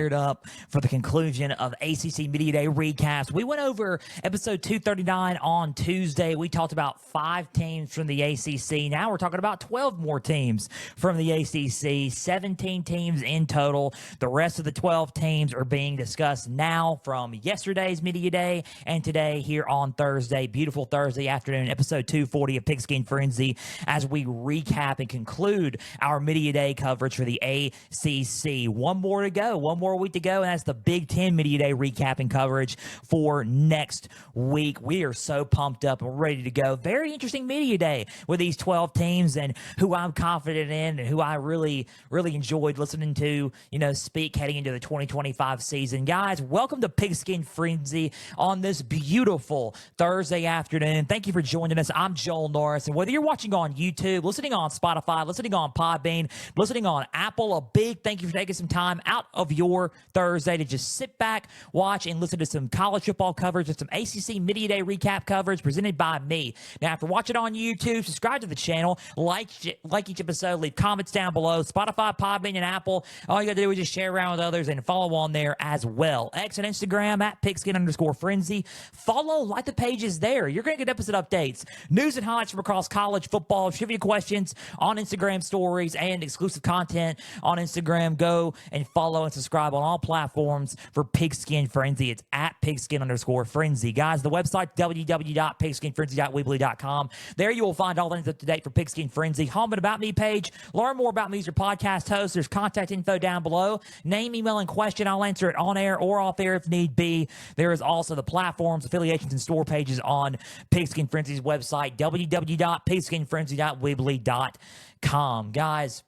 fired up for the conclusion of ACC Media Day recaps. We went over episode 239 on Tuesday. We talked about 5 teams from the ACC. Now we're talking about 12 more teams from the ACC, 17 teams in total. The rest of the 12 teams are being discussed now from yesterday's Media Day and today here on Thursday. Beautiful Thursday afternoon, episode 240 of Pigskin Frenzy, as we recap and conclude our Media Day coverage for the ACC. One more to go, one more week to go, and that's the Big Ten Media Day recap and coverage for next week. We are so pumped up and ready to go. Very interesting Media Day with these 12 teams and who I'm confident in and who I really enjoyed listening to, speak heading into the 2025 season. Guys, welcome to Pigskin Frenzy on this beautiful Thursday afternoon. Thank you for joining us. I'm Joel Norris, and whether you're watching on YouTube, listening on Spotify, listening on Podbean, listening on Apple, a big thank you for taking some time out of your Thursday to just sit back, watch, and listen to some college football coverage and some ACC Media Day recap coverage presented by me. Now, after watching on YouTube, subscribe to the channel, like each episode, leave comments down below. Spotify, Podbean, and Apple. All you got to do is just share around with others and follow on there as well. X and Instagram at Pigskin_Frenzy. Follow, like the pages there. You're going to get episode updates, news and highlights from across college football, trivia questions on Instagram stories, and exclusive content on Instagram. Go and follow and subscribe on all platforms for Pigskin Frenzy. It's at Pigskin_Frenzy. Guys, the website, www.pigskinfrenzy.weebly.com. There you will find all the things up to date for Pigskin Frenzy. Home and About Me page. Learn more about me as your podcast host. There's contact info down below. Name, email, and question. I'll answer it on air or off air if need be. There is also the platforms, affiliations, and store pages on Pigskin Frenzy's website, www.pigskinfrenzy.weebly.com. Guys,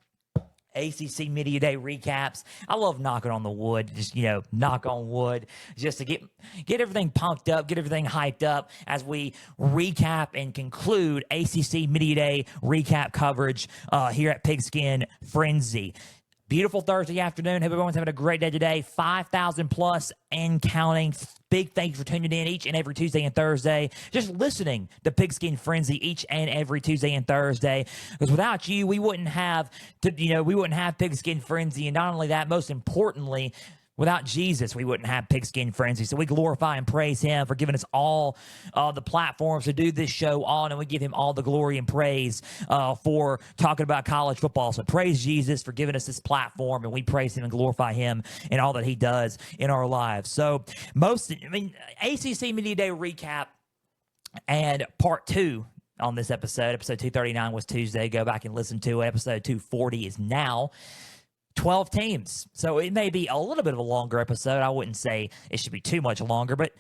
ACC Media Day recaps. I love knocking on the wood, just, knock on wood, just to get everything pumped up, get everything hyped up as we recap and conclude ACC Media Day recap coverage here at Pigskin Frenzy. Beautiful Thursday afternoon. Hope everyone's having a great day today. 5,000 plus and counting. Big thank you for tuning in each and every Tuesday and Thursday. Just listening to Pigskin Frenzy each and every Tuesday and Thursday. Because without you, we wouldn't have Pigskin Frenzy. And not only that, most importantly, without Jesus, we wouldn't have Pigskin Frenzy. So we glorify and praise him for giving us all the platforms to do this show on, and we give him all the glory and praise for talking about college football. So praise Jesus for giving us this platform, and we praise him and glorify him in all that he does in our lives. So ACC Media Day recap and part 2 on this episode. Episode 239 was Tuesday. Go back and listen to it. Episode 240 is now. 12 teams. So it may be a little bit of a longer episode. I wouldn't say it should be too much longer, but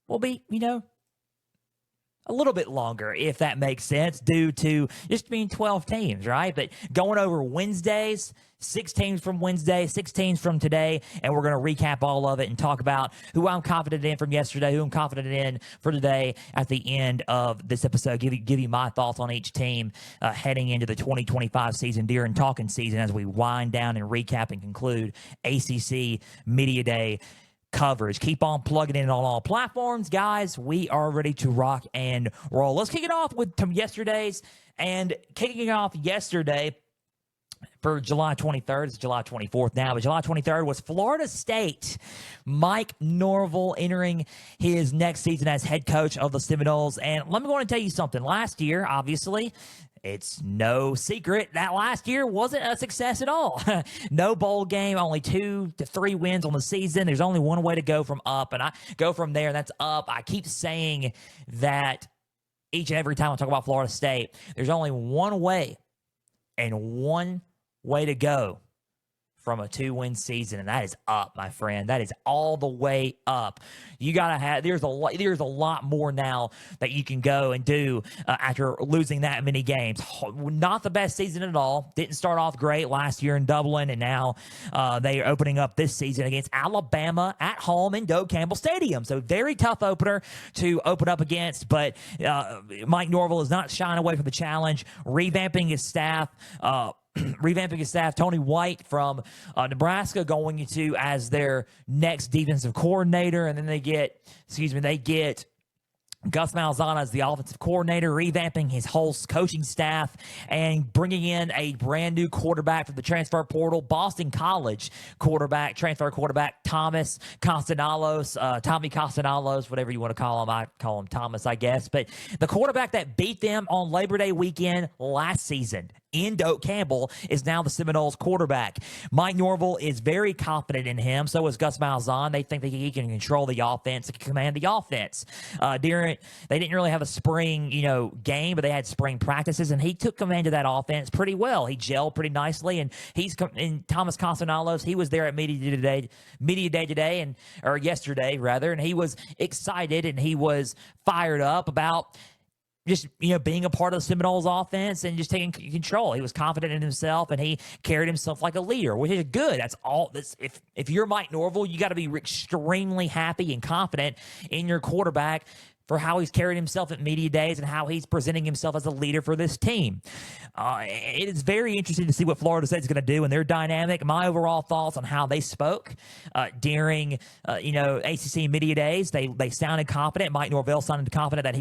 we'll be, a little bit longer, if that makes sense, due to just being 12 teams, right? But going over Wednesdays, 6 teams from Wednesday, 6 teams from today, and we're going to recap all of it and talk about who I'm confident in from yesterday, who I'm confident in for today at the end of this episode. Give you my thoughts on each team heading into the 2025 season, during talking season, as we wind down and recap and conclude ACC Media Day coverage. Keep on plugging in on all platforms, guys. We are ready to rock and roll. Let's kick it off with yesterday's, and kicking it off yesterday for July 23rd. It's July 24th now, but July 23rd was Florida State. Mike Norvell entering his next season as head coach of the Seminoles. And let me go and tell you something. Last year, obviously, it's no secret that last year wasn't a success at all. No bowl game, only 2 to 3 wins on the season. There's only one way to go from up, and I go from there, and that's up. I keep saying that each and every time I talk about Florida State. There's only one way and one way to go from a 2-win season, and that is up, my friend. That is all the way up. You gotta have. There's a lot more now that you can go and do after losing that many games. Not the best season at all. Didn't start off great last year in Dublin, and now they are opening up this season against Alabama at home in Doak Campbell Stadium. So very tough opener to open up against. But Mike Norvell is not shying away from the challenge, revamping his staff. Tony White from Nebraska going into as their next defensive coordinator, and then they get Gus Malzahn is the offensive coordinator, revamping his whole coaching staff and bringing in a brand new quarterback from the transfer portal, Boston College transfer quarterback, Tommy Castellanos, whatever you want to call him. I call him Thomas, I guess. But the quarterback that beat them on Labor Day weekend last season in Doak Campbell is now the Seminoles quarterback. Mike Norvell is very confident in him. So is Gus Malzahn. They think that he can control the offense and command the offense. They didn't really have a spring, game, but they had spring practices, and he took command of that offense pretty well. He gelled pretty nicely, and Thomas Castellanos, he was there at media day today, or yesterday rather, and he was excited and he was fired up about just, being a part of the Seminoles offense and just taking control. He was confident in himself, and he carried himself like a leader, which is good. That's all. If you're Mike Norvell, you got to be extremely happy and confident in your quarterback for how he's carried himself at media days and how he's presenting himself as a leader for this team. It is very interesting to see what Florida State is going to do in their dynamic. My overall thoughts on how they spoke during, ACC Media Days, they sounded confident. Mike Norvell sounded confident that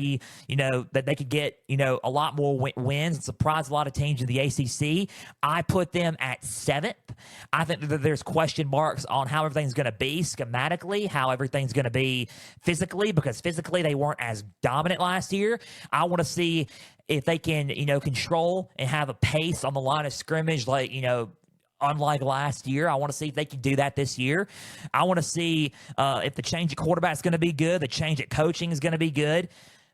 that they could get, a lot more wins and surprise a lot of teams in the ACC. I put them at 7th. I think that there's question marks on how everything's going to be schematically, how everything's going to be physically, because physically they weren't as dominant last year. I want to see if they can, control and have a pace on the line of scrimmage like, unlike last year. I want to see if they can do that this year. I want to see if the change at quarterback is going to be good, the change at coaching is going to be good.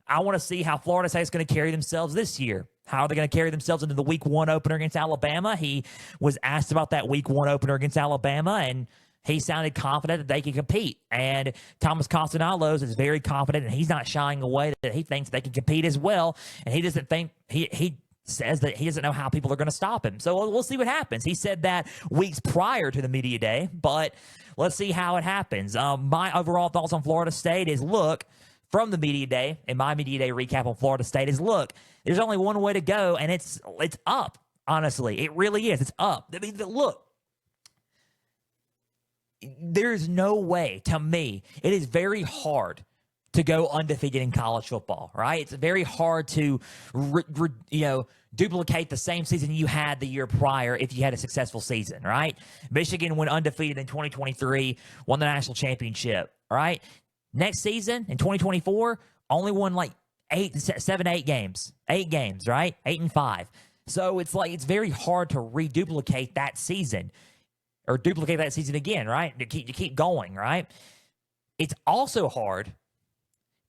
I want to see how Florida State is going to carry themselves this year. How are they going to carry themselves into the Week 1 opener against Alabama? He was asked about that Week 1 opener against Alabama, and he sounded confident that they can compete. And Thomas Castellanos is very confident, and he's not shying away that he thinks they can compete as well. And he doesn't think he says that he doesn't know how people are going to stop him. So we'll see what happens. He said that weeks prior to the media day, but let's see how it happens. My overall thoughts on Florida State is, look, from the media day, and my media day recap on Florida State is, look, there's only one way to go, and it's up, honestly. It really is. It's up. I mean, look, there's no way, to me, it is very hard to go undefeated in college football, right? It's very hard to, duplicate the same season you had the year prior if you had a successful season, right? Michigan went undefeated in 2023, won the national championship, right? Next season, in 2024, only won like 8 games, right? 8 and 5. So it's very hard to reduplicate that season. Or duplicate that season again, right? To keep going, right? It's also hard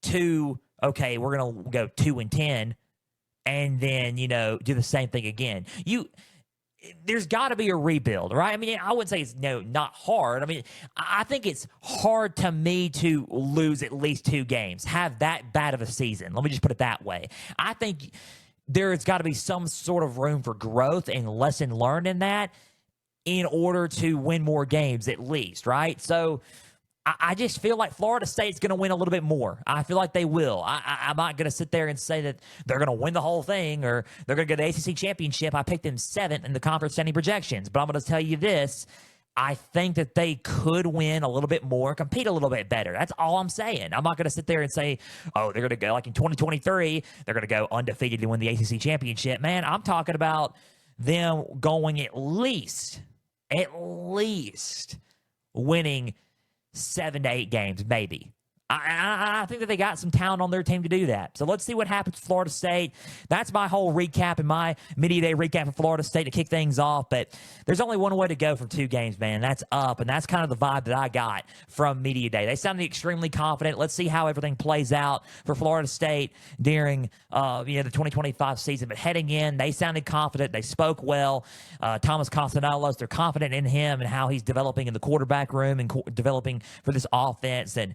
to, okay, we're going to go 2-10 and then, do the same thing again. There's got to be a rebuild, right? I mean, I would say it's not hard. I mean, I think it's hard to me to lose at least 2 games, have that bad of a season. Let me just put it that way. I think there's got to be some sort of room for growth and lesson learned in that, in order to win more games at least, right? So I just feel like Florida State's going to win a little bit more. I feel like they will. I'm not going to sit there and say that they're going to win the whole thing or they're going to get the ACC championship. I picked them 7th in the conference standing projections. But I'm going to tell you this. I think that they could win a little bit more, compete a little bit better. That's all I'm saying. I'm not going to sit there and say, oh, they're going to go like in 2023, they're going to go undefeated to win the ACC championship. Man, I'm talking about them going at least winning 7 to 8 games, maybe. I think that they got some talent on their team to do that. So let's see what happens with Florida State. That's my whole recap and my media day recap for Florida State to kick things off. But there's only one way to go from 2 games, man. That's up, and that's kind of the vibe that I got from media day. They sounded extremely confident. Let's see how everything plays out for Florida State during the 2025 season. But heading in, they sounded confident. They spoke well. Thomas Castellanos, they're confident in him and how he's developing in the quarterback room and developing for this offense. And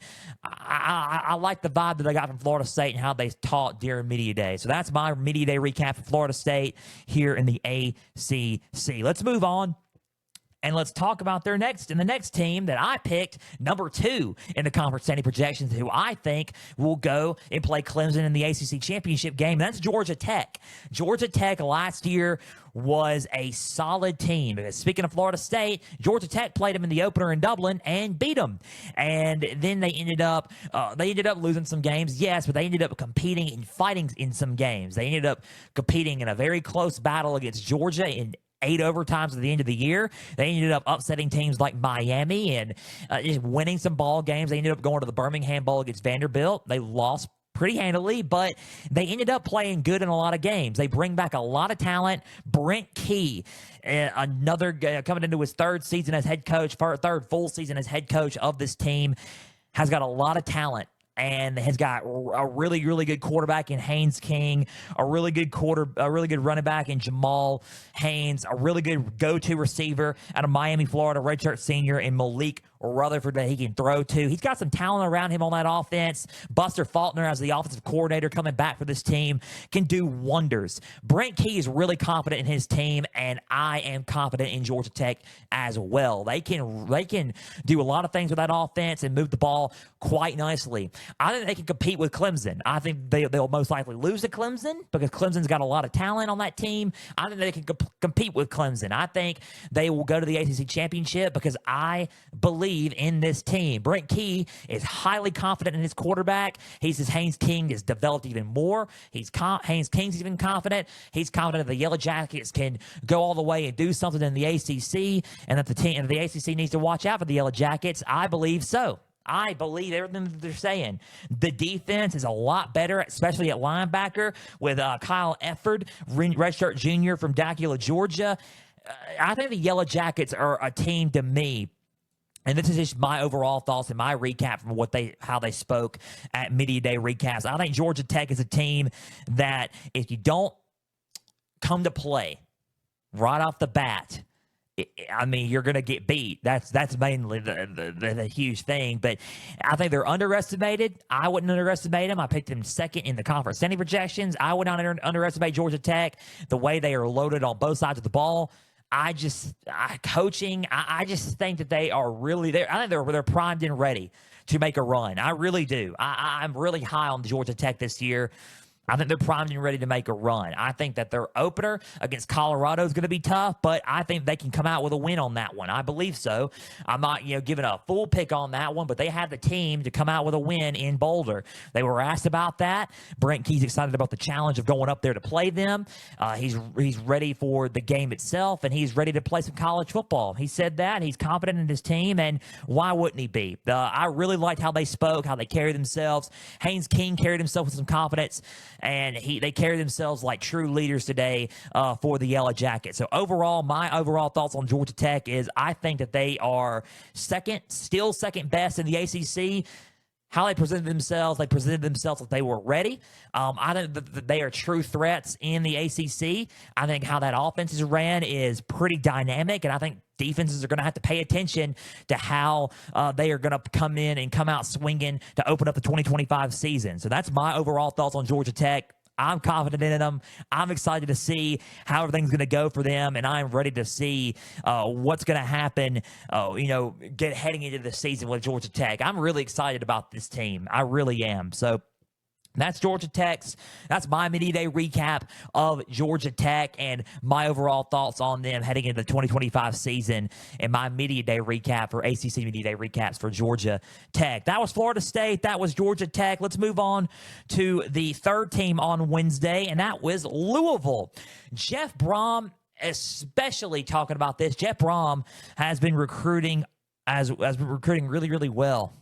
I like the vibe that I got from Florida State and how they taught during media day. So that's my media day recap for Florida State here in the ACC. Let's move on And let's talk about their next. And the next team that I picked, number 2 in the conference standing projections, who I think will go and play Clemson in the ACC championship game. That's Georgia Tech. Georgia Tech last year was a solid team. Speaking of Florida State, Georgia Tech played them in the opener in Dublin and beat them. And then they ended up losing some games, yes, but they ended up competing and fighting in some games. They ended up competing in a very close battle against Georgia in 8 overtimes at the end of the year. They ended up upsetting teams like Miami and just winning some ball games. They ended up going to the Birmingham Bowl against Vanderbilt. They lost pretty handily, but they ended up playing good in a lot of games. They bring back a lot of talent. Brent Key, another coming into his third season as head coach, third full season as head coach of this team, has got a lot of talent and has got a really, really good quarterback in Haynes King, a really good running back in Jamal Haynes, a really good go-to receiver out of Miami, Florida, redshirt senior in Malik Rutherford that he can throw to. He's got some talent around him on that offense. Buster Faulkner, as the offensive coordinator coming back for this team, can do wonders. Brent Key is really confident in his team, and I am confident in Georgia Tech as well. They can do a lot of things with that offense and move the ball quite nicely. I think they can compete with Clemson. I think they'll most likely lose to Clemson because Clemson's got a lot of talent on that team. I think they can compete with Clemson. I think they will go to the ACC championship because I believe in this team. Brent Key is highly confident in his quarterback. He says Haynes King has developed even more. Haynes King's even confident. He's confident that the Yellow Jackets can go all the way and do something in the ACC, and that the ACC needs to watch out for the Yellow Jackets. I believe so. I believe everything that they're saying. The defense is a lot better, especially at linebacker with Kyle Efford, redshirt junior from Dacula, Georgia. I think the Yellow Jackets are a team to me. And this is just my overall thoughts and my recap from how they spoke at Media Day recaps. I think Georgia Tech is a team that if you don't come to play right off the bat, you're going to get beat. That's mainly the huge thing. But I think they're underestimated. I wouldn't underestimate them. I picked them second in the conference standing projections. I would not underestimate Georgia Tech, the way they are loaded on both sides of the ball. I just think that they are really there. I think they're primed and ready to make a run. I really do. I'm really high on Georgia Tech this year. I think they're primed and ready to make a run. I think that their opener against Colorado is going to be tough, but I think they can come out with a win on that one. I believe so. I'm not, giving a full pick on that one, but they have the team to come out with a win in Boulder. They were asked about that. Brent Key's excited about the challenge of going up there to play them. He's ready for the game itself, and he's ready to play some college football. He said that. He's confident in his team, and why wouldn't he be? I really liked how they spoke, how they carried themselves. Haynes King carried himself with some confidence, and they carry themselves like true leaders today for the Yellow Jackets. So overall, my overall thoughts on Georgia Tech is I think that they are still second best in the ACC. How they presented themselves like they were ready. I think that they are true threats in the ACC. I think how that offense is ran is pretty dynamic, and I think defenses are going to have to pay attention to how they are going to come in and come out swinging to open up the 2025 season. So that's my overall thoughts on Georgia Tech. I'm confident in them. I'm excited to see how everything's going to go for them, and I'm ready to see what's going to happen, heading into the season with Georgia Tech. I'm really excited about this team. I really am. So that's Georgia Tech's. That's my Media Day recap of Georgia Tech and my overall thoughts on them heading into the 2025 season, and my Media Day recap for ACC Media Day recaps for Georgia Tech. That was Florida State. That was Georgia Tech. Let's move on to the third team on Wednesday, and that was Louisville. Jeff Brom, especially talking about this. Jeff Brom has been recruiting really, really well.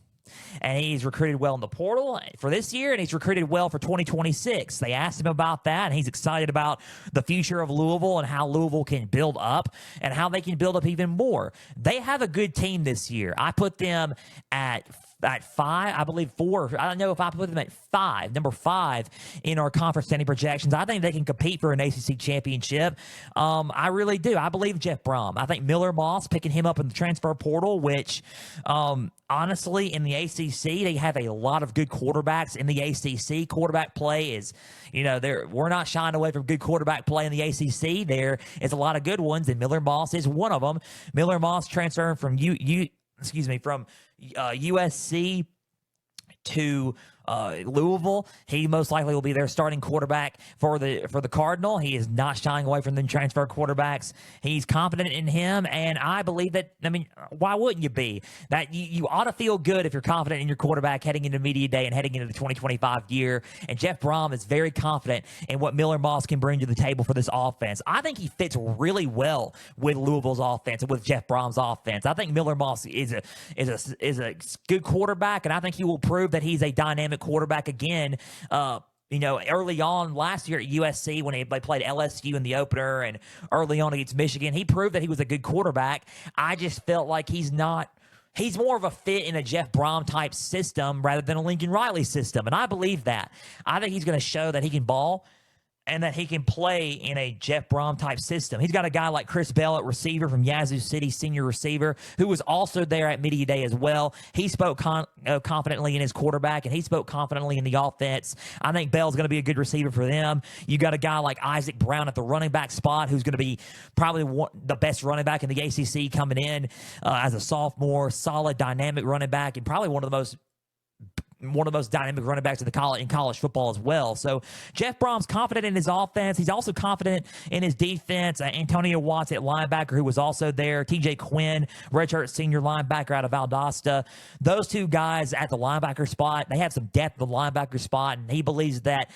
And he's recruited well in the portal for this year, and he's recruited well for 2026. They asked him about that, and he's excited about the future of Louisville and how Louisville can build up and how they can build up even more. They have a good team this year. I put them at at 5, I believe 4. I don't know if I put them at 5, number 5 in our conference standing projections. I think they can compete for an ACC championship. I really do. I believe Jeff Brom. I think Miller Moss, picking him up in the transfer portal, which honestly, in the ACC, they have a lot of good quarterbacks in the ACC. Quarterback play is, we're not shying away from good quarterback play in the ACC. There is a lot of good ones, and Miller Moss is one of them. Miller Moss transferring from USC to Louisville. He most likely will be their starting quarterback for the Cardinal. He is not shying away from them transfer quarterbacks. He's confident in him, and I believe that. I mean, why wouldn't you be? That you ought to feel good if you're confident in your quarterback heading into media day and heading into the 2025 year. And Jeff Brom is very confident in what Miller Moss can bring to the table for this offense. I think he fits really well with Louisville's offense and with Jeff Brom's offense. I think Miller Moss is a good quarterback, and I think he will prove that he's a dynamic quarterback again. Early on last year at USC when they played LSU in the opener, and early on against Michigan, he proved that he was a good quarterback. I just felt like he's more of a fit in a Jeff Brom type system rather than a Lincoln Riley system, and I believe that. I think he's going to show that he can ball and that he can play in a Jeff Brom type system. He's got a guy like Chris Bell at receiver from Yazoo City, senior receiver, who was also there at media day as well. He spoke confidently in his quarterback, and he spoke confidently in the offense. I think Bell's going to be a good receiver for them. You got a guy like Isaac Brown at the running back spot, who's going to be probably the best running back in the ACC coming in as a sophomore, solid, dynamic running back, and probably one of the most dynamic running backs in college football as well. So Jeff Brom's confident in his offense. He's also confident in his defense. Antonio Watts at linebacker, who was also there. TJ Quinn, redshirt senior linebacker out of Valdosta. Those two guys at the linebacker spot, they have some depth at the linebacker spot, and he believes that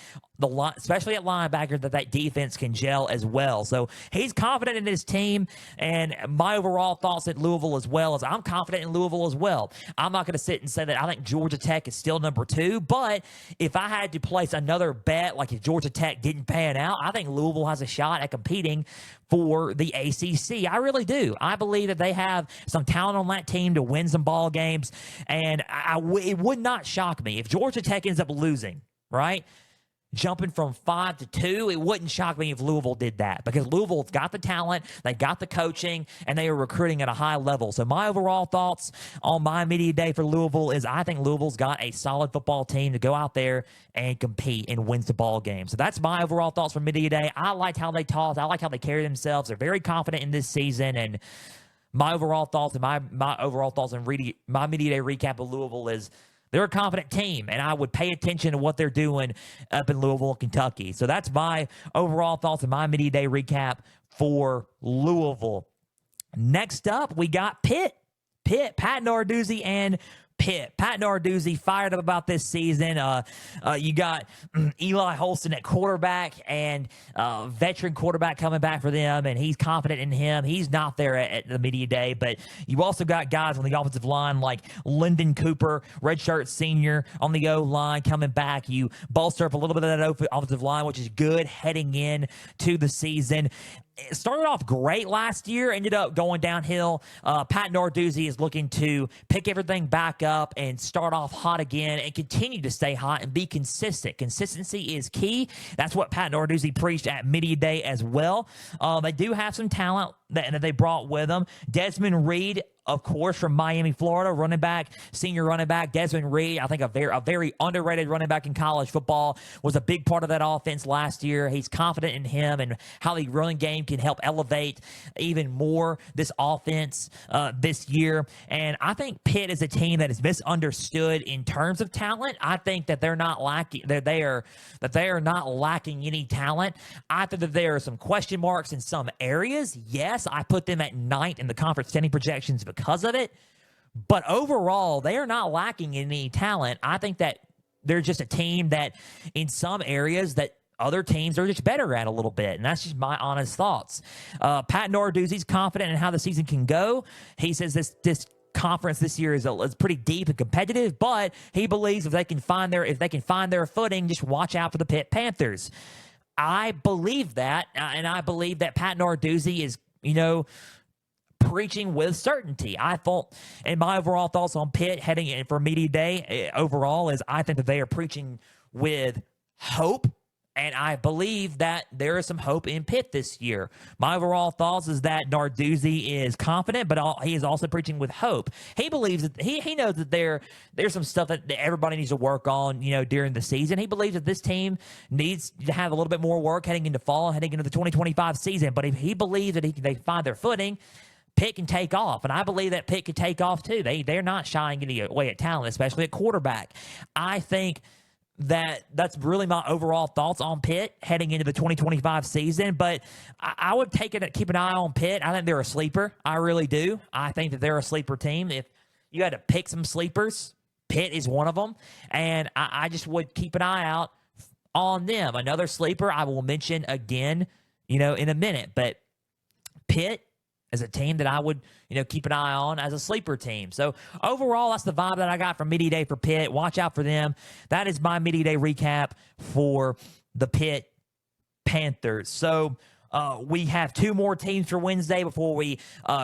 especially at linebacker, that defense can gel as well. So he's confident in his team, and my overall thoughts at Louisville as well is I'm confident in Louisville as well. I'm not going to sit and say that I think Georgia Tech is still number 2, but if I had to place another bet, like if Georgia Tech didn't pan out, I think Louisville has a shot at competing for the ACC. I really do. I believe that they have some talent on that team to win some ball games, and it would not shock me if Georgia Tech ends up losing, right? Jumping from 5 to 2, it wouldn't shock me if Louisville did that, because Louisville's got the talent, they got the coaching, and they are recruiting at a high level. So my overall thoughts on my media day for Louisville is I think Louisville's got a solid football team to go out there and compete and win the ball game. So that's my overall thoughts for media day. I like how they talk. I like how they carry themselves. They're very confident in this season, and my overall thoughts and my overall thoughts on my media day recap of Louisville is they're a confident team, and I would pay attention to what they're doing up in Louisville, Kentucky. So that's my overall thoughts and my media day recap for Louisville. Next up, we got Pitt, Pat Narduzzi and Pitt. Pat Narduzzi fired up about this season. You got Eli Holston at quarterback, and veteran quarterback coming back for them, and he's confident in him. He's not there at the media day, but you also got guys on the offensive line like Lyndon Cooper, redshirt senior on the O-line coming back. You bolster up a little bit of that offensive line, which is good heading in to the season. It started off great last year, ended up going downhill. Pat Narduzzi is looking to pick everything back up and start off hot again and continue to stay hot and be consistent. Consistency is key. That's what Pat Narduzzi preached at media day as well. They do have some talent that they brought with them. Desmond Reed, of course, from Miami, Florida, senior running back. Desmond Reed, I think a very underrated running back in college football, was a big part of that offense last year. He's confident in him and how the running game can help elevate even more this offense this year. And I think Pitt is a team that is misunderstood in terms of talent. I think that they're not lacking. They are not lacking any talent. I think that there are some question marks in some areas. Yes, I put them at 9th in the conference standing projections because of it. But overall, they are not lacking in any talent. I think that they're just a team that in some areas that other teams are just better at a little bit. And that's just my honest thoughts. Pat Narduzzi's confident in how the season can go. He says this conference this year is pretty deep and competitive, but he believes if they can find their footing, just watch out for the Pitt Panthers. I believe that, and I believe that Pat Narduzzi is, preaching with certainty. I thought, and my overall thoughts on Pitt heading in for Media Day overall is I think that they are preaching with hope. And I believe that there is some hope in Pitt this year. My overall thoughts is that Narduzzi is confident, but he is also preaching with hope. He believes that he knows that there's some stuff that everybody needs to work on, during the season. He believes that this team needs to have a little bit more work heading into fall, heading into the 2025 season. But if he believes that they find their footing, Pitt can take off, and I believe that Pitt could take off too. They're not shying away at talent, especially at quarterback. I think that's really my overall thoughts on Pitt heading into the 2025 season. But I would keep an eye on Pitt. I think they're a sleeper. I really do. I think that they're a sleeper team. If you had to pick some sleepers, Pitt is one of them. And I just would keep an eye out on them. Another sleeper I will mention again, in a minute. But Pitt is a team that I would, keep an eye on as a sleeper team. So overall, that's the vibe that I got from Media Day for Pitt. Watch out for them. That is my Media Day recap for the Pitt Panthers. So we have two more teams for Wednesday before we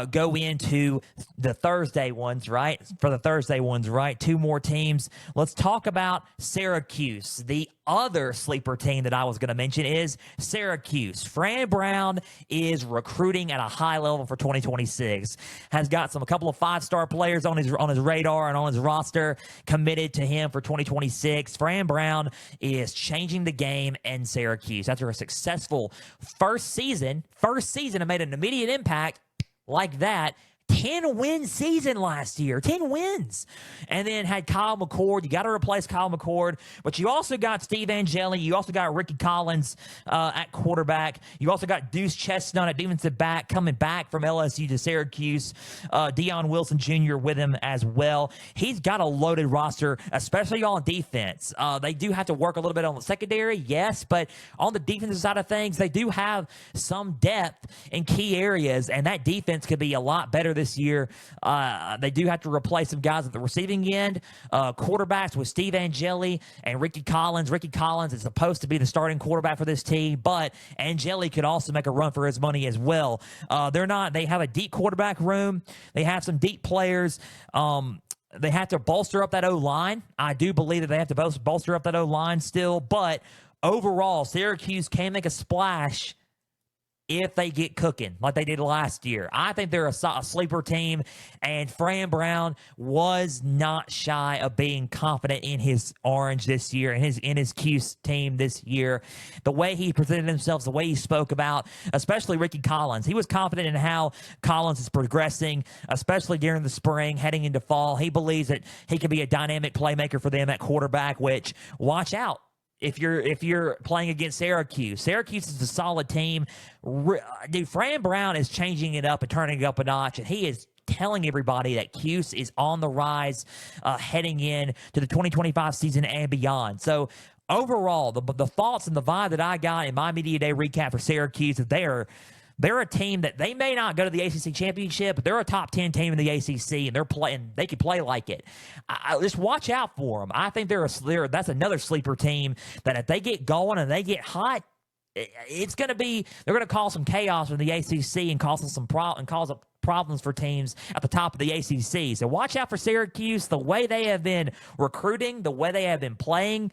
go into the Thursday ones, right? For the Thursday ones, right? Two more teams. Let's talk about Syracuse. The other sleeper team that I was going to mention is Syracuse. Fran Brown is recruiting at a high level for 2026. Has got a couple of five-star players on his radar and on his roster committed to him for 2026. Fran Brown is changing the game in Syracuse after a successful first season and made an immediate impact like that. 10-win season last year. 10 wins. And then had Kyle McCord. You got to replace Kyle McCord. But you also got Steve Angeli. You also got Ricky Collins at quarterback. You also got Deuce Chestnut at defensive back coming back from LSU to Syracuse. Deion Wilson Jr. with him as well. He's got a loaded roster, especially on defense. They do have to work a little bit on the secondary, yes. But on the defensive side of things, they do have some depth in key areas. And that defense could be a lot better this year. They do have to replace some guys at the receiving end. Quarterbacks with Steve Angeli and Ricky Collins. Ricky Collins is supposed to be the starting quarterback for this team, but Angeli could also make a run for his money as well. They have a deep quarterback room. They have some deep players. They have to bolster up that O-line. I do believe that they have to bolster up that O-line still, but overall, Syracuse can make a splash if they get cooking like they did last year. I think they're a sleeper team, and Fran Brown was not shy of being confident in his orange this year and in his Cuse team this year. The way he presented himself, the way he spoke about, especially Ricky Collins. He was confident in how Collins is progressing, especially during the spring, heading into fall. He believes that he can be a dynamic playmaker for them at quarterback, which, watch out. If you're playing against Syracuse is a solid team. Dude, Fran Brown is changing it up and turning it up a notch, and he is telling everybody that Cuse is on the rise heading in to the 2025 season and beyond. So overall, the thoughts and the vibe that I got in my Media Day recap for Syracuse is they're a team that they may not go to the ACC championship, but they're a top 10 team in the ACC, and they can play like it. Just watch out for them. I think that's another sleeper team that if they get going and they get hot, it's going to be, they're going to cause some chaos in the ACC and cause problems for teams at the top of the ACC. So watch out for Syracuse. The way they have been recruiting, the way they have been playing,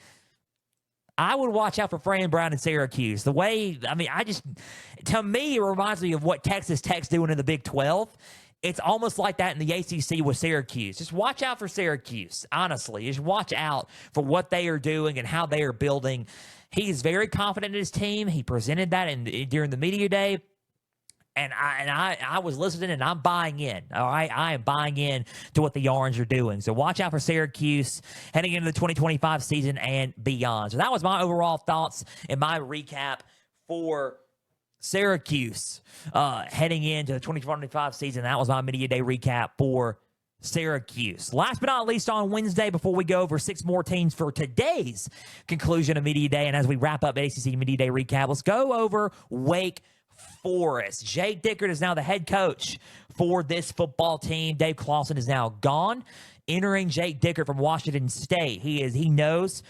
I would watch out for Fran Brown and Syracuse. To me, it reminds me of what Texas Tech's doing in the Big 12. It's almost like that in the ACC with Syracuse. Just watch out for Syracuse, honestly. Just watch out for what they are doing and how they are building. He is very confident in his team. He presented that during the Media Day. And I was listening, and I'm buying in. All right, I am buying in to what the Orange are doing. So watch out for Syracuse heading into the 2025 season and beyond. So that was my overall thoughts and my recap for Syracuse heading into the 2025 season. That was my Media Day recap for Syracuse. Last but not least, on Wednesday, before we go over 6 more teams for today's conclusion of Media Day, and as we wrap up ACC Media Day recap, let's go over Wake Forest. Jake Dickert is now the head coach for this football team. Dave Clawson is now gone. entering Jake Dickert from Washington State. He knows,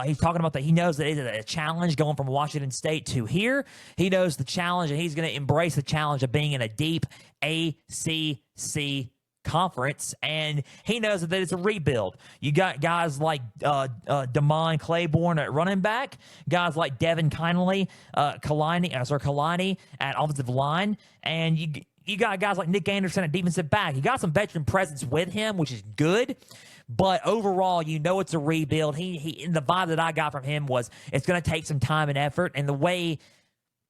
he's talking about that. He knows that it's a challenge going from Washington State to here. He knows the challenge, and he's going to embrace the challenge of being in a deep ACC conference, and he knows that it's a rebuild. You got guys like Damon Claiborne at running back, guys like Devin Kalani at offensive line, and you got guys like Nick Anderson at defensive back. You got some veteran presence with him, which is good. But overall, it's a rebuild. And the vibe that I got from him was it's going to take some time and effort, and the way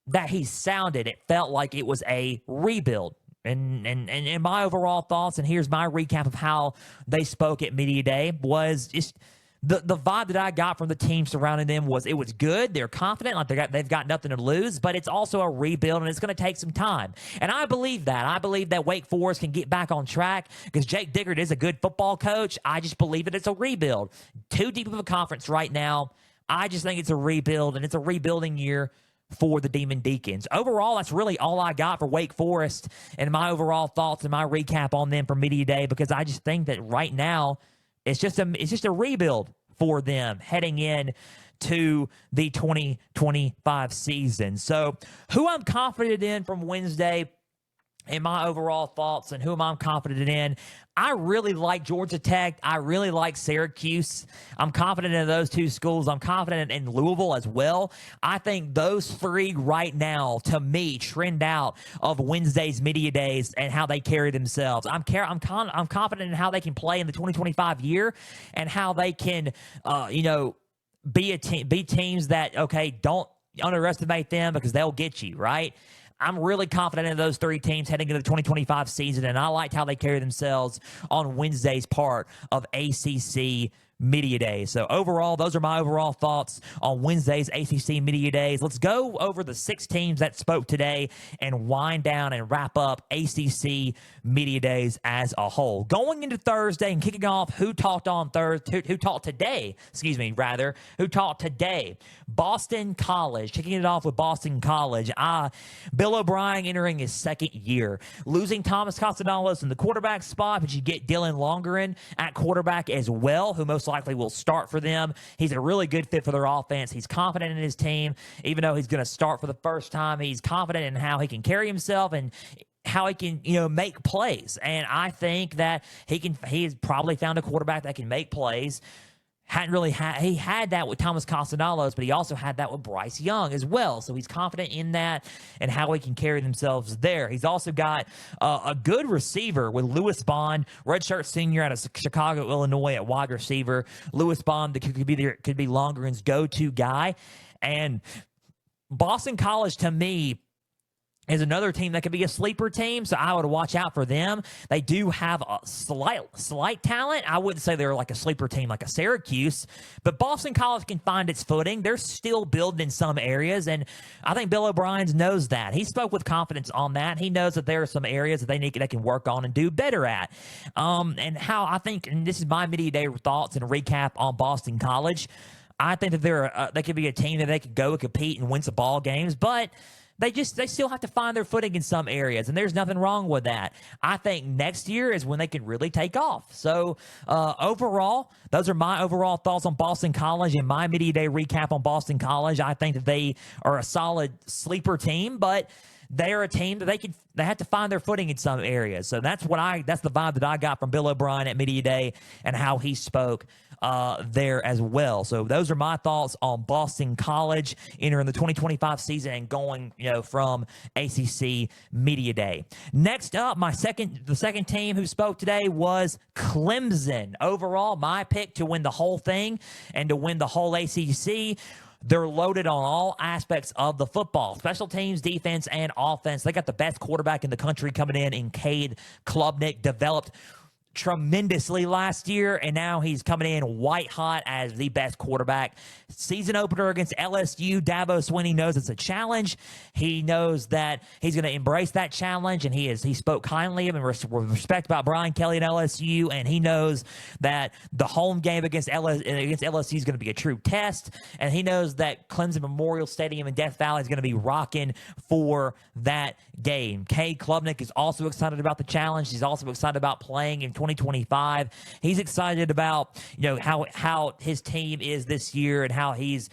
that he sounded, it felt like it was a rebuild. And my overall thoughts, and here's my recap of how they spoke at Media Day, was just the vibe that I got from the team surrounding them was it was good. They're confident, like they've got nothing to lose, but it's also a rebuild, and it's going to take some time. And I believe that. I believe that Wake Forest can get back on track because Jake Dickert is a good football coach. I just believe that it's a rebuild. Too deep of a conference right now. I just think it's a rebuild, and it's a rebuilding year for the Demon Deacons. Overall, that's really all I got for Wake Forest and my overall thoughts and my recap on them for Media Day, because I just think that right now it's just a rebuild for them heading in to the 2025 season. So who I'm confident in from Wednesday and my overall thoughts and whom I'm confident in, I really like Georgia Tech. I really like Syracuse. I'm confident in those two schools. I'm confident in Louisville as well. I think those three right now, to me, trend out of Wednesday's Media Days and how they carry themselves. I'm confident in how they can play in the 2025 year and how they can, be teams that, don't underestimate them because they'll get you, right? I'm really confident in those three teams heading into the 2025 season, and I liked how they carry themselves on Wednesday's part of ACC Media Days. So overall, those are my overall thoughts on Wednesday's ACC Media Days. Let's go over the 6 teams that spoke today and wind down and wrap up ACC Media Days as a whole. Going into Thursday and kicking off who talked on Thursday, who talked today, who talked today. Boston College, kicking it off with Boston College. Bill O'Brien entering his second year. Losing Thomas Castellanos in the quarterback spot, but you get Dylan Longerin at quarterback as well, who most likely will start for them. He's a really good fit for their offense. He's confident in his team. Even though he's going to start for the first time, he's confident in how he can carry himself and how he can, make plays. And I think that he has probably found a quarterback that can make plays. He had that with Thomas Castellanos, but he also had that with Bryce Young as well. So he's confident in that and how he can carry themselves there. He's also got a good receiver with Lewis Bond, redshirt senior out of Chicago, Illinois at wide receiver. Lewis Bond could be Longren's go-to guy. And Boston College, to me, is another team that could be a sleeper team, so I would watch out for them. They do have a slight talent. I wouldn't say they're like a sleeper team like a Syracuse, but Boston College can find its footing. They're still building in some areas, and I think Bill O'Brien knows that. He spoke with confidence on that. He knows that there are some areas that they can work on and do better at. And how I think, and this is my Media Day thoughts and recap on Boston College, I think that they could be a team that they could go and compete and win some ball games, but they still have to find their footing in some areas, and there's nothing wrong with that. I think next year is when they can really take off. So overall, those are my overall thoughts on Boston College and my Media Day recap on Boston College. I think that they are a solid sleeper team, but they are a team that they have to find their footing in some areas. So that's the vibe that I got from Bill O'Brien at Media Day and how he spoke there as well. So those are my thoughts on Boston College entering the 2025 season and going, from ACC Media Day. Next up, the second team who spoke today was Clemson. Overall, my pick to win the whole thing and to win the whole ACC. They're loaded on all aspects of the football, special teams, defense, and offense. They got the best quarterback in the country coming in Cade Klubnik, developed tremendously last year, and now he's coming in white hot as the best quarterback. Season opener against LSU, Dabo Swinney knows it's a challenge. He knows that he's going to embrace that challenge, and he spoke kindly of and with respect about Brian Kelly and LSU, and he knows that the home game against LSU is going to be a true test, and he knows that Clemson Memorial Stadium in Death Valley is going to be rocking for that game. Cade Klubnik is also excited about the challenge. He's also excited about playing in 2025. He's excited about, how his team is this year and how he's,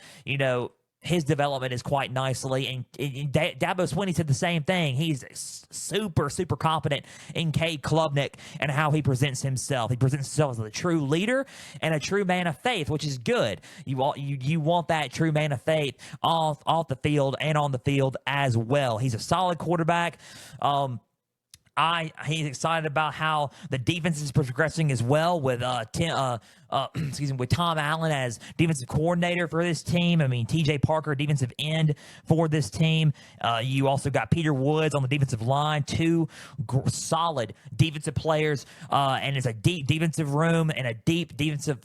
his development is quite nicely. And Dabo Swinney said the same thing. He's super, super confident in Cade Klubnik and how he presents himself. He presents himself as a true leader and a true man of faith, which is good. You want that true man of faith off the field and on the field as well. He's a solid quarterback. He's excited about how the defense is progressing as well with with Tom Allen as defensive coordinator for this team. I mean, TJ Parker, defensive end for this team. You also got Peter Woods on the defensive line, two solid defensive players, and it's a deep defensive room and a deep defensive,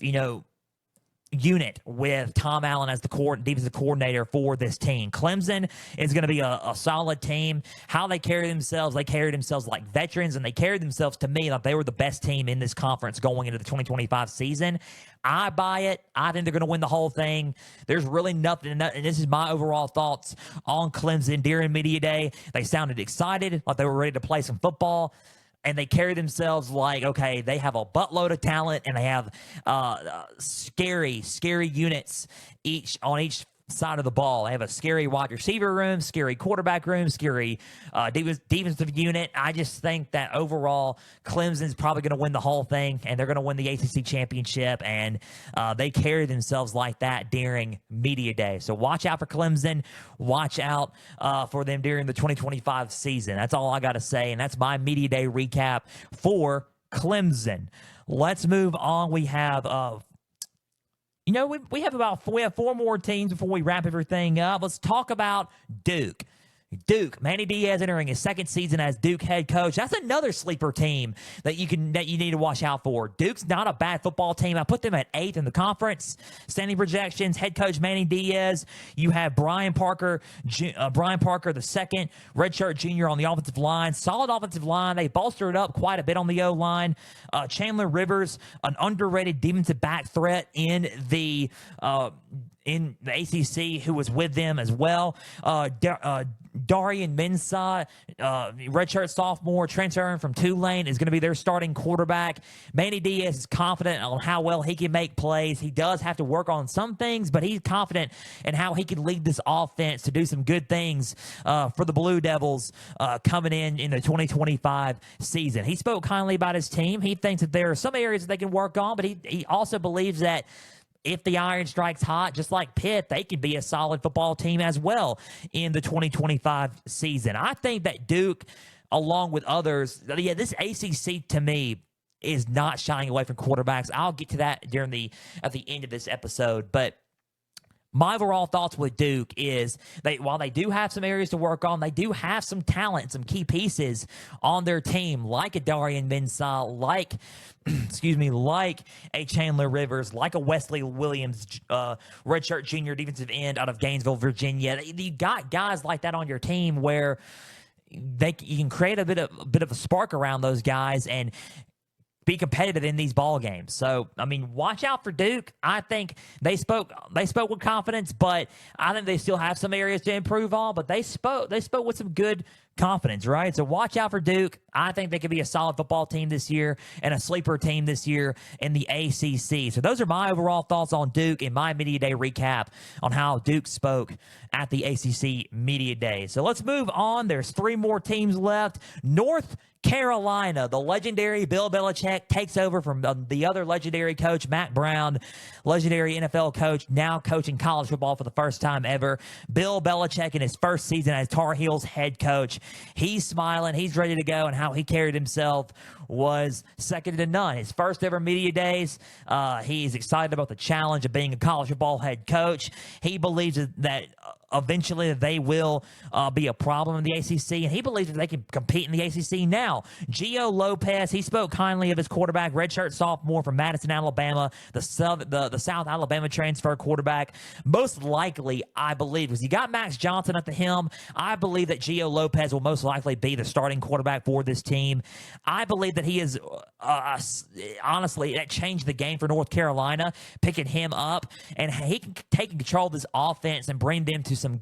unit with Tom Allen as the defensive coordinator for this team. Clemson is going to be a solid team. How they carry themselves like veterans, and they carried themselves, to me, like they were the best team in this conference going into the 2025 season. I buy it. I think they're going to win the whole thing. There's really nothing, and this is my overall thoughts on Clemson during media day. They sounded excited, like they were ready to play some football. And they carry themselves like, okay, they have a buttload of talent, and they have scary units on each side of the ball. They have a scary wide receiver room, scary quarterback room, scary defensive unit. I just think that overall, Clemson's probably going to win the whole thing, and they're going to win the ACC championship, and they carry themselves like that during media day. So watch out for Clemson. Watch out for them during the 2025 season. That's all I got to say, and that's my media day recap for Clemson. Let's move on. We have we have four more teams before we wrap everything up. Let's talk about Duke. Manny Diaz entering his second season as Duke head coach. That's another sleeper team that you need to watch out for. Duke's not a bad football team. I put them at 8th in the conference standing projections. Head coach Manny Diaz. You have Brian Parker the second, redshirt junior on the offensive line. Solid offensive line. They bolstered up quite a bit on the O-line. Chandler Rivers, an underrated defensive back threat in the ACC, who was with them as well. Darian Mensah, redshirt sophomore, transferring from Tulane, is going to be their starting quarterback. Manny Diaz is confident on how well he can make plays. He does have to work on some things, but he's confident in how he can lead this offense to do some good things for the Blue Devils coming in the 2025 season. He spoke kindly about his team. He thinks that there are some areas that they can work on, but he also believes that if the iron strikes hot, just like Pitt, they could be a solid football team as well in the 2025 season. I think that Duke, along with others, this ACC to me is not shying away from quarterbacks. I'll get to that at the end of this episode, but my overall thoughts with Duke is while they do have some areas to work on, they do have some talent, some key pieces on their team, like a Darian Mensah, like a Chandler Rivers, like a Wesley Williams, redshirt junior defensive end out of Gainesville, Virginia. You got guys like that on your team where you can create a bit of a spark around those guys and be competitive in these ball games. So, I mean, watch out for Duke. I think they spoke with confidence, but I think they still have some areas to improve on, but they spoke with some good confidence, right? So watch out for Duke. I think they could be a solid football team this year and a sleeper team this year in the ACC. So those are my overall thoughts on Duke in my Media Day recap on how Duke spoke at the ACC Media Day. So let's move on. There's 3 more teams left. North Carolina, the legendary Bill Belichick takes over from the other legendary coach, Matt Brown, legendary NFL coach, now coaching college football for the first time ever. Bill Belichick in his first season as Tar Heels head coach. He's smiling. He's ready to go, and how he carried himself was second to none. His first ever media days, he's excited about the challenge of being a college football head coach. He believes that eventually they will be a problem in the ACC, and he believes that they can compete in the ACC now. Gio Lopez, he spoke kindly of his quarterback, redshirt sophomore from Madison, Alabama, the South Alabama transfer quarterback. Most likely, I believe, because you got Max Johnson at the helm, I believe that Gio Lopez will most likely be the starting quarterback for this team. I believe that he is, honestly, that changed the game for North Carolina, picking him up, and he can take control of this offense and bring them to some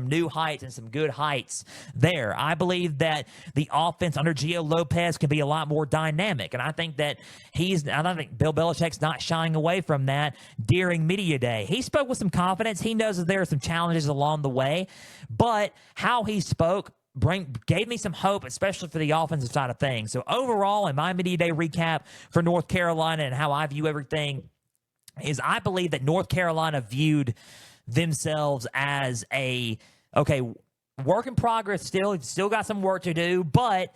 new heights and some good heights there. I believe that the offense under Gio Lopez can be a lot more dynamic, and I think that I think Bill Belichick's not shying away from that during media day. He spoke with some confidence. He knows that there are some challenges along the way, but how he spoke gave me some hope, especially for the offensive side of things. So overall, in my media day recap for North Carolina and how I view everything is I believe that North Carolina viewed themselves as work in progress still got some work to do, but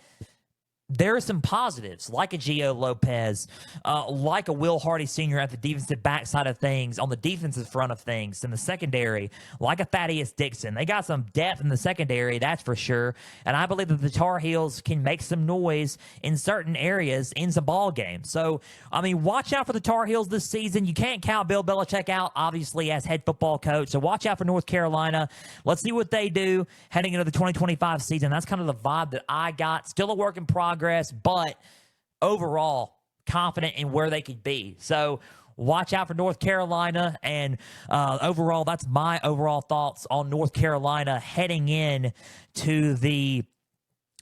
there are some positives, like a Gio Lopez, like a Will Hardy Sr. at the defensive backside of things, on the defensive front of things, in the secondary, like a Thaddeus Dixon. They got some depth in the secondary, that's for sure. And I believe that the Tar Heels can make some noise in certain areas in some ball games. So, I mean, watch out for the Tar Heels this season. You can't count Bill Belichick out, obviously, as head football coach. So watch out for North Carolina. Let's see what they do heading into the 2025 season. That's kind of the vibe that I got. Still a work in progress, but overall confident in where they could be. So watch out for North Carolina, and overall, that's my overall thoughts on North Carolina heading into the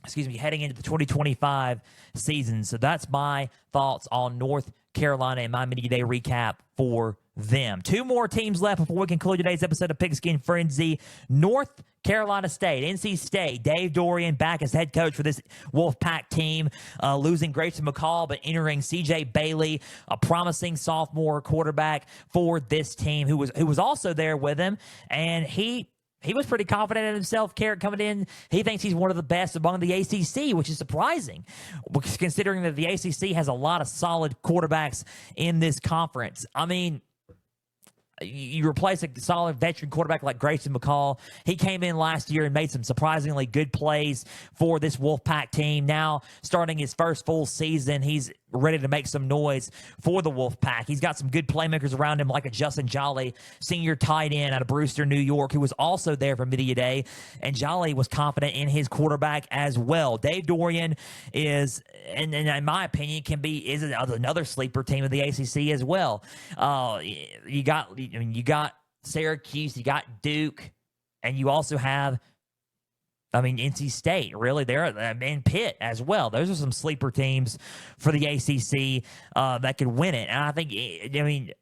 2025 season. So that's my thoughts on North Carolina and my media day recap for them. Two more teams left before we conclude today's episode of Pigskin Frenzy. North Carolina State, NC State, Dave Dorian back as head coach for this Wolfpack team, losing Grayson McCall, but entering CJ Bailey, a promising sophomore quarterback for this team who was also there with him, and he was pretty confident in himself. Carrot coming in, he thinks he's one of the best among the ACC, which is surprising, considering that the ACC has a lot of solid quarterbacks in this conference. I mean, you replace a solid veteran quarterback like Grayson McCall. He came in last year and made some surprisingly good plays for this Wolfpack team. Now, starting his first full season, he's ready to make some noise for the Wolfpack. He's got some good playmakers around him, like a Justin Jolly, senior tight end out of Brewster, New York, who was also there for media day, and Jolly was confident in his quarterback as well. Dave Dorian is, and in my opinion, is another sleeper team of the ACC as well. You got Syracuse, you got Duke, and you also have NC State, really, in Pitt as well. Those are some sleeper teams for the ACC that could win it. And I think,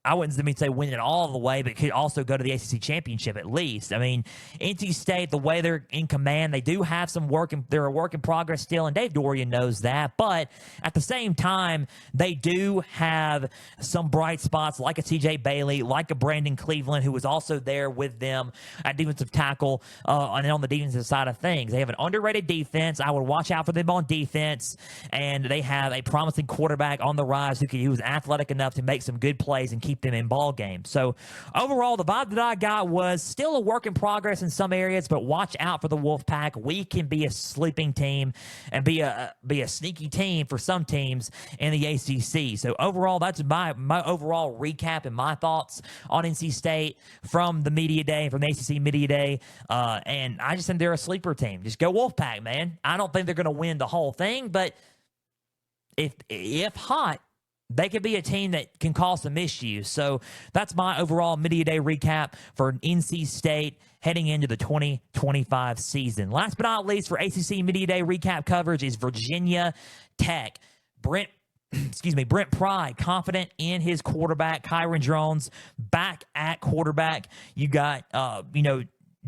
I wouldn't say win it all the way, but could also go to the ACC championship at least. NC State, the way they're in command, they do have some work, and they're a work in progress still, and Dave Dorian knows that. But at the same time, they do have some bright spots, like a TJ Bailey, like a Brandon Cleveland, who was also there with them at defensive tackle and on the defensive side of things. They have an underrated defense. I would watch out for them on defense, and they have a promising quarterback on the rise who was athletic enough to make some good plays and keep them in ball games. So overall, the vibe that I got was still a work in progress in some areas, but watch out for the Wolfpack. We can be a sleeping team and be a sneaky team for some teams in the ACC. So overall, that's my overall recap and my thoughts on NC State from the media day, from the ACC media day. And I just think they're a sleeper team. Just go Wolfpack, man. I don't think they're going to win the whole thing, but if hot, they could be a team that can cause some issues. So that's my overall media day recap for NC State heading into the 2025 season. Last but not least, for ACC media day recap coverage is Virginia Tech. Brent Pry, confident in his quarterback, Kyron Drones, back at quarterback. You got,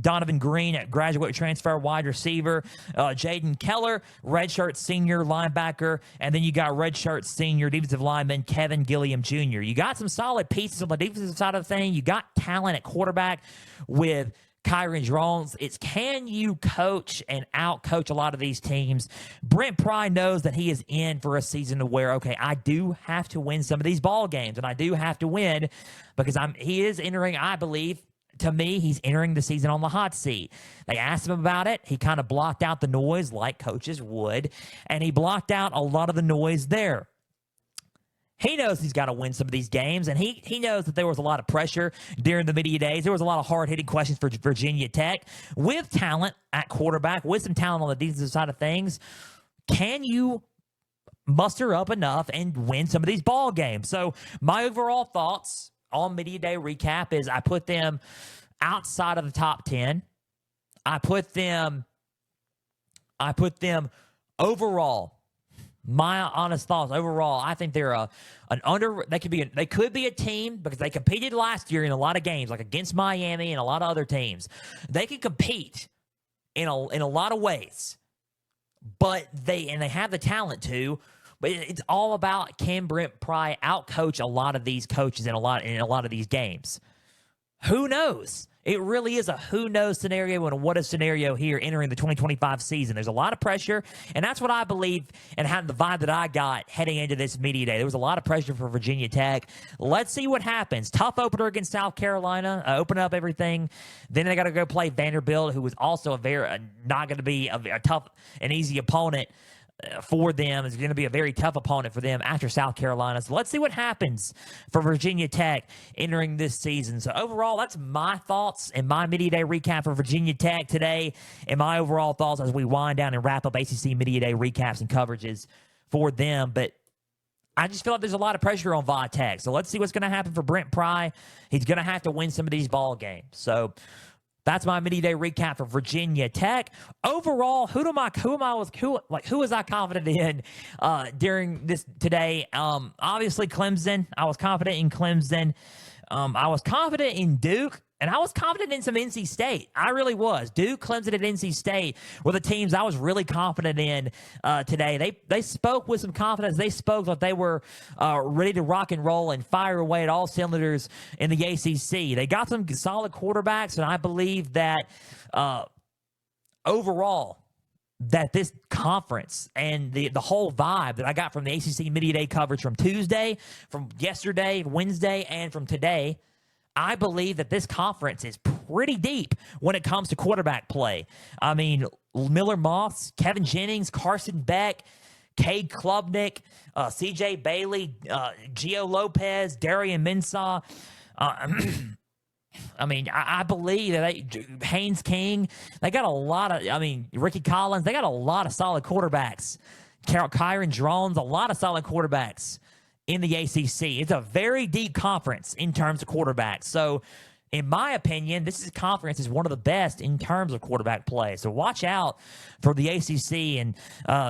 Donovan Green at graduate transfer wide receiver, Jaden Keller, redshirt senior linebacker, and then you got redshirt senior defensive lineman Kevin Gilliam Jr. You got some solid pieces on the defensive side of the thing. You got talent at quarterback with Kyron Drones. It's, can you coach and out-coach a lot of these teams? Brent Pry knows that he is in for a season to where, okay, I do have to win some of these ball games, and I do have to win because he is entering, I believe, to me, he's entering the season on the hot seat. They asked him about it. He kind of blocked out the noise like coaches would, and he blocked out a lot of the noise there. He knows he's got to win some of these games, and he knows that there was a lot of pressure during the media days. There was a lot of hard-hitting questions for Virginia Tech. With talent at quarterback, with some talent on the defensive side of things, can you muster up enough and win some of these ball games? So my overall thoughts on media day recap is I put them outside of the top 10. I put them overall. My honest thoughts overall, I think they're they could be a team because they competed last year in a lot of games, like against Miami and a lot of other teams. They can compete in a lot of ways, but they have the talent to. But it's all about, can Brent Pry outcoach a lot of these coaches in a lot of these games? Who knows? It really is a who knows scenario and a what if scenario here entering the 2025 season. There's a lot of pressure, and that's what I believe and had the vibe that I got heading into this media day. There was a lot of pressure for Virginia Tech. Let's see what happens. Tough opener against South Carolina, open up everything. Then they got to go play Vanderbilt, who was also not going to be a tough and easy opponent for them. Is going to be a very tough opponent for them after South Carolina. So let's see what happens for Virginia Tech entering this season. So overall, that's my thoughts and my Media Day recap for Virginia Tech today, and my overall thoughts as we wind down and wrap up ACC Media Day recaps and coverages for them. But I just feel like there's a lot of pressure on Va Tech. So let's see what's going to happen for Brent Pry. He's going to have to win some of these ball games. So that's my Media Day recap for Virginia Tech. Overall, who was I confident in during this today? Obviously Clemson. I was confident in Clemson. I was confident in Duke, and I was confident in some NC State. I really was. Duke, Clemson, and NC State were the teams I was really confident in today. They spoke with some confidence. They spoke like they were ready to rock and roll and fire away at all cylinders in the ACC. They got some solid quarterbacks, and I believe that overall, that this conference and the whole vibe that I got from the ACC Media Day coverage from Tuesday, from yesterday, Wednesday, and from today, I believe that this conference is pretty deep when it comes to quarterback play. I mean, Miller Moss, Kevin Jennings, Carson Beck, Cade Klubnik, C.J. Bailey, Gio Lopez, Darian Mensah. I mean, I believe that Haynes King, they got a lot of, Ricky Collins, they got a lot of solid quarterbacks. Kyron Drones, a lot of solid quarterbacks in the ACC. It's a very deep conference in terms of quarterbacks. So, in my opinion, this conference is one of the best in terms of quarterback play. So watch out for the ACC and,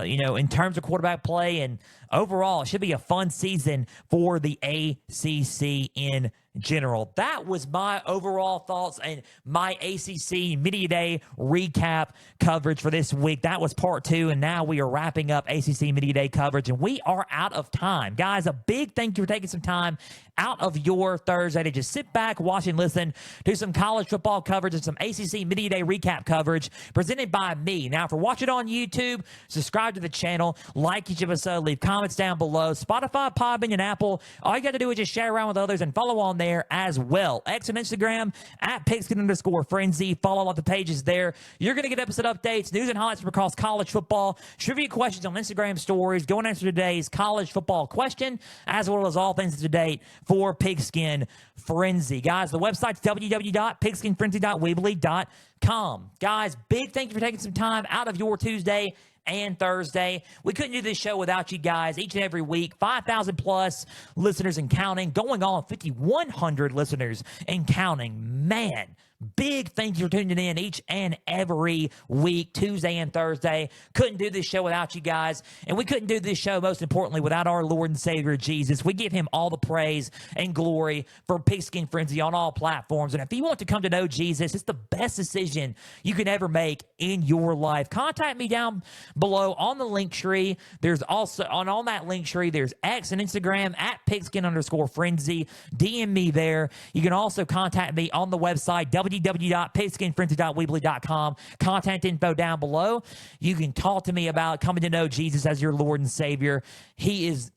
in terms of quarterback play. And overall, it should be a fun season for the ACC in general. That was my overall thoughts and my ACC Media Day recap coverage for this week. That was part 2, and now we are wrapping up ACC Media Day coverage, and we are out of time. Guys, a big thank you for taking some time out of your Thursday to just sit back, watch, and listen to some college football coverage and some ACC Media Day recap coverage presented by me. Now, if you're watching on YouTube, subscribe to the channel, like each episode, leave comments down below. Spotify, Podbean, and Apple. All you got to do is just share around with others and follow on there as well. X and Instagram at Pigskin_Frenzy. Follow all the pages there. You're going to get episode updates, news and highlights from across college football, trivia questions on Instagram stories, go and answer today's college football question, as well as all things to date for Pigskin Frenzy. Guys, the website's www.pigskinfrenzy.weebly.com. Guys, big thank you for taking some time out of your Tuesday and Thursday. We couldn't do this show without you guys each and every week. 5,000 plus listeners and counting, going on 5,100 listeners and counting. Man, big thank you for tuning in each and every week, Tuesday and Thursday. Couldn't do this show without you guys, and we couldn't do this show, most importantly, without our Lord and Savior, Jesus. We give him all the praise and glory for Pigskin Frenzy on all platforms, and if you want to come to know Jesus, it's the best decision you can ever make in your life. Contact me down below on the link tree. There's also, on that link tree, there's X and Instagram at Pigskin_Frenzy. DM me there. You can also contact me on the website, www.pigskinfrenzy.weebly.com. Contact info down below. You can talk to me about coming to know Jesus as your Lord and Savior. He is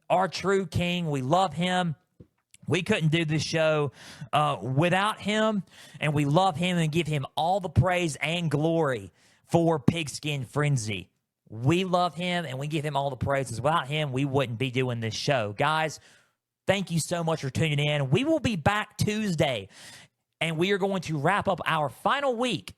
our true King. We love him. We couldn't do this show without him, and we love him and give him all the praise and glory for Pigskin Frenzy. We love him, and we give him all the praises. Without him, we wouldn't be doing this show. Guys, thank you so much for tuning in. We will be back Tuesday, and we are going to wrap up our final week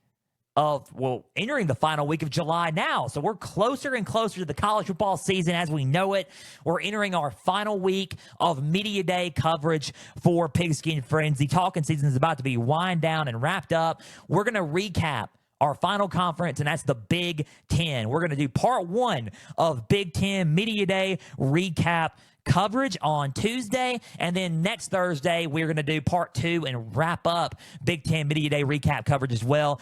entering the final week of July now. So we're closer and closer to the college football season as we know it. We're entering our final week of Media Day coverage for Pigskin Frenzy. Talking season is about to be wind down and wrapped up. We're going to recap our final conference, and that's the Big Ten. We're going to do part 1 of Big Ten Media Day recap coverage on Tuesday, and then next Thursday we're going to do part 2 and wrap up Big Ten Media Day recap coverage as well.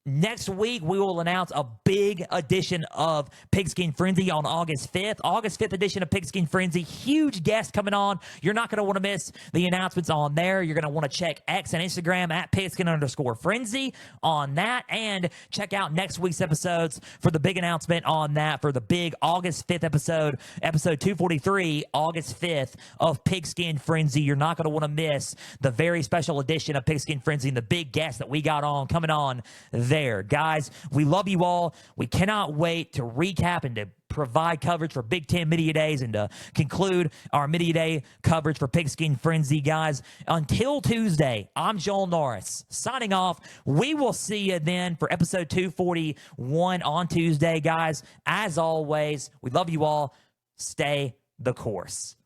Next week, we will announce a big edition of Pigskin Frenzy on August 5th. August 5th edition of Pigskin Frenzy. Huge guest coming on. You're not going to want to miss the announcements on there. You're going to want to check X and Instagram at Pigskin_Frenzy on that. And check out next week's episodes for the big announcement on that for the big August 5th episode 243, August 5th of Pigskin Frenzy. You're not going to want to miss the very special edition of Pigskin Frenzy and the big guest that we got on coming on there. Guys, we love you all. We cannot wait to recap and to provide coverage for Big Ten Media Days and to conclude our Media Day coverage for Pigskin Frenzy, guys. Until Tuesday, I'm Joel Norris signing off. We will see you then for episode 241 on Tuesday, guys. As always, we love you all. Stay the course.